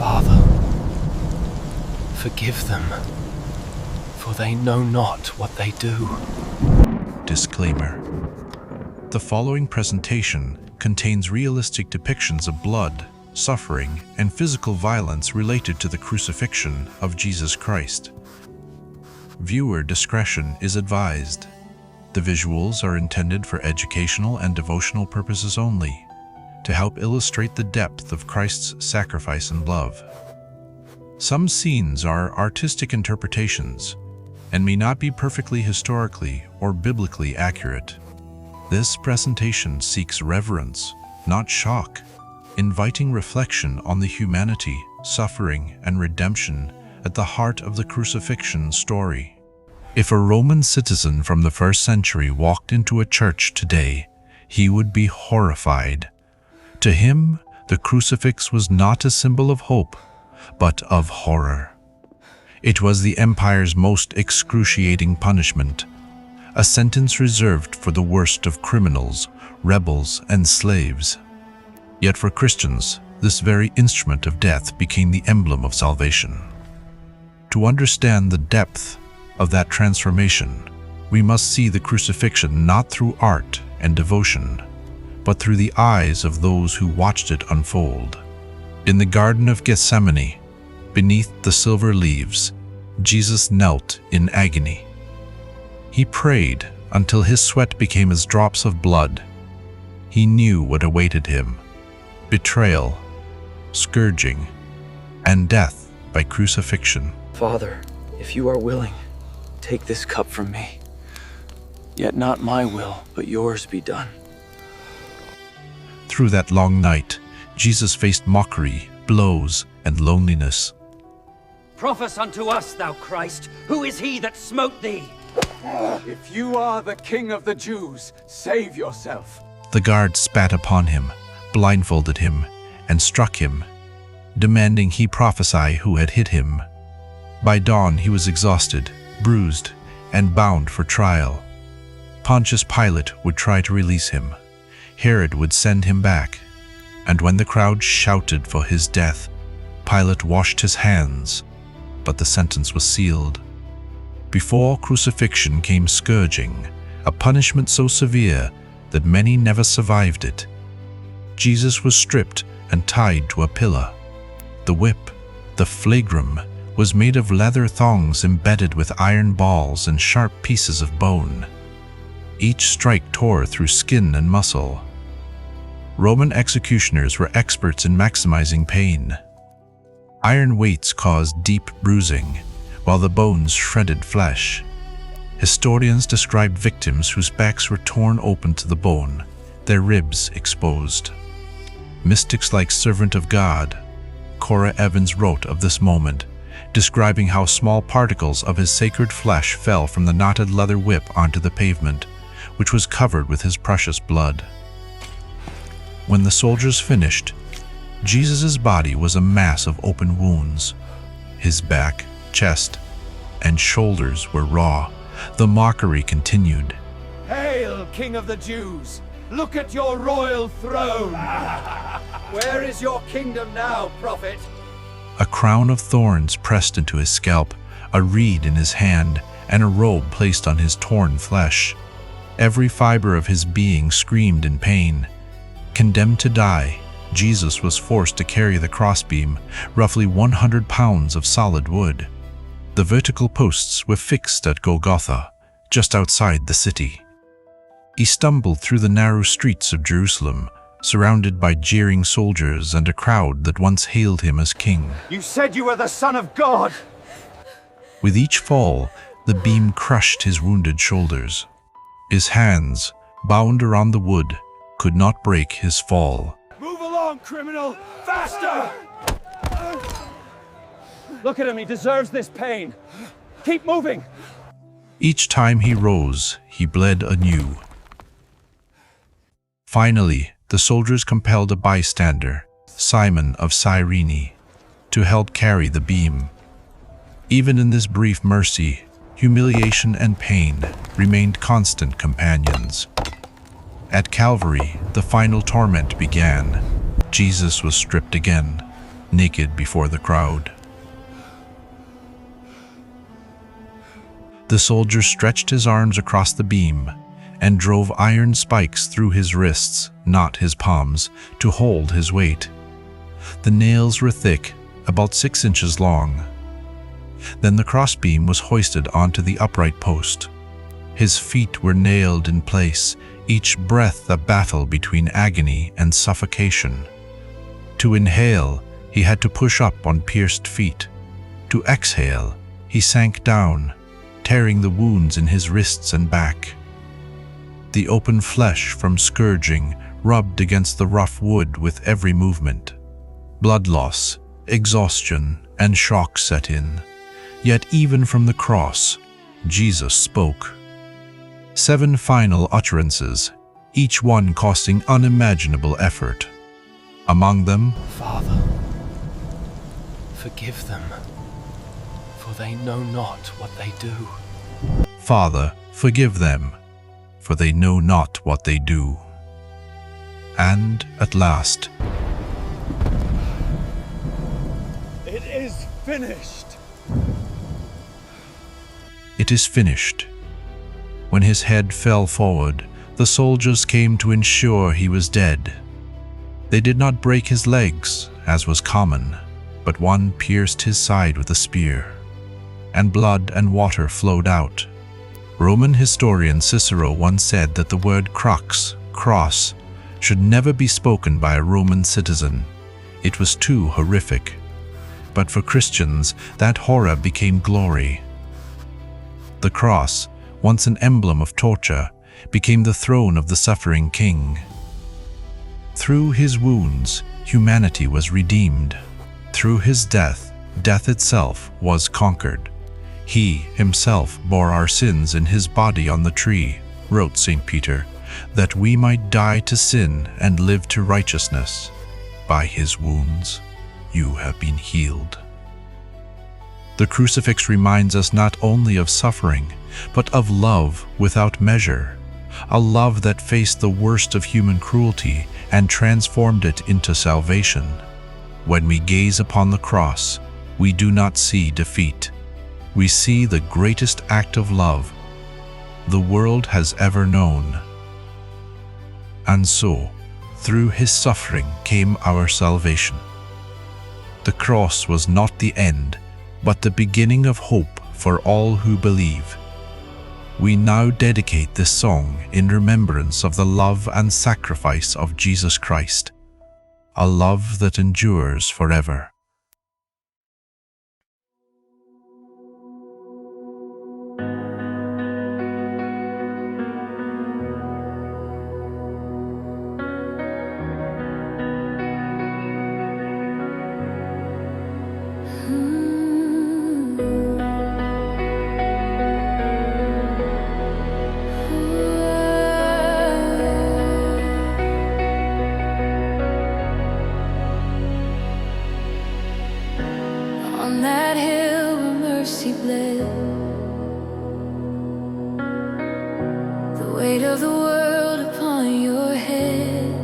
Father, forgive them, for they know not what they do. Disclaimer. The following presentation contains realistic depictions of blood, suffering, and physical violence related to the crucifixion of Jesus Christ. Viewer discretion is advised. The visuals are intended for educational and devotional purposes only, to help illustrate the depth of Christ's sacrifice and love. Some scenes are artistic interpretations and may not be perfectly historically or biblically accurate. This presentation seeks reverence, not shock, inviting reflection on the humanity, suffering, and redemption at the heart of the crucifixion story. If a Roman citizen from the first century walked into a church today, he would be horrified. To him, the crucifix was not a symbol of hope, but of horror. It was the empire's most excruciating punishment, a sentence reserved for the worst of criminals, rebels, and slaves. Yet for Christians, this very instrument of death became the emblem of salvation. To understand the depth of that transformation, we must see the crucifixion not through art and devotion, but through the eyes of those who watched it unfold. In the Garden of Gethsemane, beneath the silver leaves, Jesus knelt in agony. He prayed until his sweat became as drops of blood. He knew what awaited him: betrayal, scourging, and death by crucifixion. Father, if you are willing, take this cup from me. Yet not my will, but yours be done. Through that long night, Jesus faced mockery, blows, and loneliness. Prophesy unto us, thou Christ, who is he that smote thee? If you are the King of the Jews, save yourself. The guards spat upon him, blindfolded him, and struck him, demanding he prophesy who had hit him. By dawn he was exhausted, bruised, and bound for trial. Pontius Pilate would try to release him. Herod would send him back. And when the crowd shouted for his death, Pilate washed his hands, but the sentence was sealed. Before crucifixion came scourging, a punishment so severe that many never survived it. Jesus was stripped and tied to a pillar. The whip, the flagrum, was made of leather thongs embedded with iron balls and sharp pieces of bone. Each strike tore through skin and muscle. Roman executioners were experts in maximizing pain. Iron weights caused deep bruising, while the bones shredded flesh. Historians described victims whose backs were torn open to the bone, their ribs exposed. Mystics like Servant of God, Cora Evans, wrote of this moment, describing how small particles of his sacred flesh fell from the knotted leather whip onto the pavement, which was covered with his precious blood. When the soldiers finished, Jesus' body was a mass of open wounds. His back, chest, and shoulders were raw. The mockery continued. Hail, King of the Jews! Look at your royal throne! Where is your kingdom now, prophet? A crown of thorns pressed into his scalp, a reed in his hand, and a robe placed on his torn flesh. Every fiber of his being screamed in pain. Condemned to die, Jesus was forced to carry the crossbeam, roughly 100 pounds of solid wood. The vertical posts were fixed at Golgotha, just outside the city. He stumbled through the narrow streets of Jerusalem, surrounded by jeering soldiers and a crowd that once hailed him as king. You said you were the Son of God! With each fall, the beam crushed his wounded shoulders. His hands, bound around the wood, could not break his fall. Move along, criminal! Faster! Look at him, he deserves this pain. Keep moving! Each time he rose, he bled anew. Finally, the soldiers compelled a bystander, Simon of Cyrene, to help carry the beam. Even in this brief mercy, humiliation and pain remained constant companions. At Calvary, the final torment began. Jesus was stripped again. naked before the crowd. The soldier stretched his arms across the beam and drove iron spikes through his wrists, not his palms, to hold his weight. The nails were thick, about 6 inches long. Then the crossbeam was hoisted onto the upright post. His feet were nailed in place, each breath a battle between agony and suffocation. To inhale, he had to push up on pierced feet. To exhale, he sank down, tearing the wounds in his wrists and back. The open flesh from scourging rubbed against the rough wood with every movement. Blood loss, exhaustion, and shock set in. Yet even from the cross, Jesus spoke. 7 final utterances, each one costing unimaginable effort. Among them, Father, forgive them, for they know not what they do. Father, forgive them, for they know not what they do. And at last, It is finished. it is finished. When his head fell forward, the soldiers came to ensure he was dead. They did not break his legs, as was common, but one pierced his side with a spear, and blood and water flowed out. Roman historian Cicero once said that the word crux, cross, should never be spoken by a Roman citizen. It was too horrific. But for Christians, that horror became glory. The cross, once an emblem of torture, became the throne of the suffering king. Through his wounds, humanity was redeemed. Through his death, death itself was conquered. He himself bore our sins in his body on the tree, wrote St. Peter, that we might die to sin and live to righteousness. By his wounds, you have been healed. The crucifix reminds us not only of suffering, but of love without measure, a love that faced the worst of human cruelty and transformed it into salvation. When we gaze upon the cross, we do not see defeat. We see the greatest act of love the world has ever known. And so, through his suffering came our salvation. The cross was not the end, but the beginning of hope for all who believe. We now dedicate this song in remembrance of the love and sacrifice of Jesus Christ, a love that endures forever. On that hill where mercy bled, the weight of the world upon your head,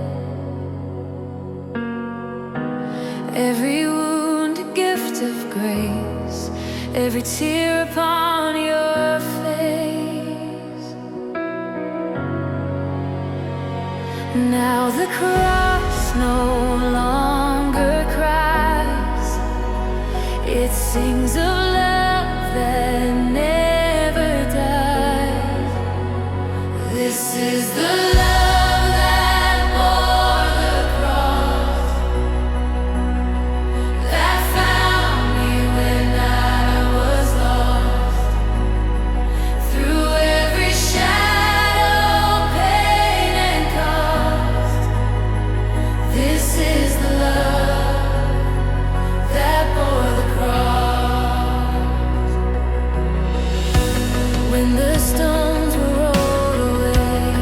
every wound a gift of grace, every tear upon your face. Now the cross no longer cries, it sings of love that never dies. This is the love that bore the cross, that found me when I was lost. Through every shadow, pain and cost, this is the love that bore the cross. When the stones were rolled away,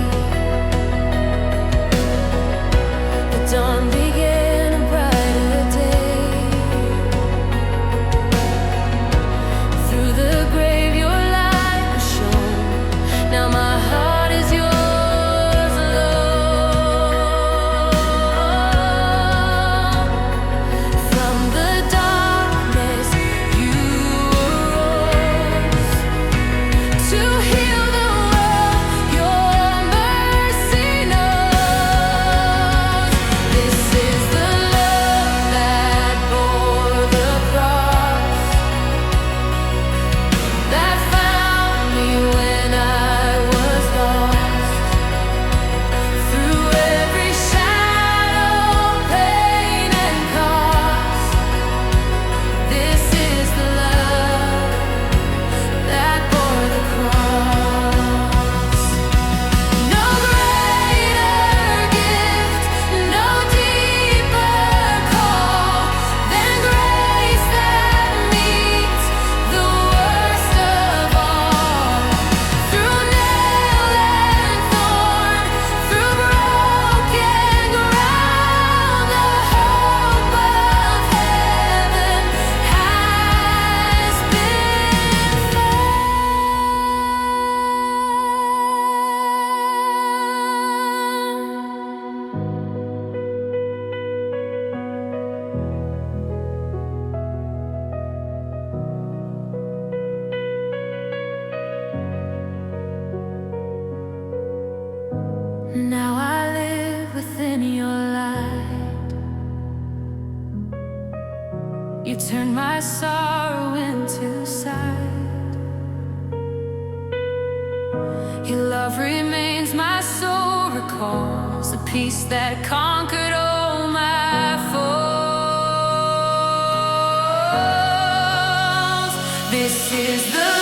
You turn my sorrow into sight. Your love remains, my soul recalls the peace that conquered all my foes. This is the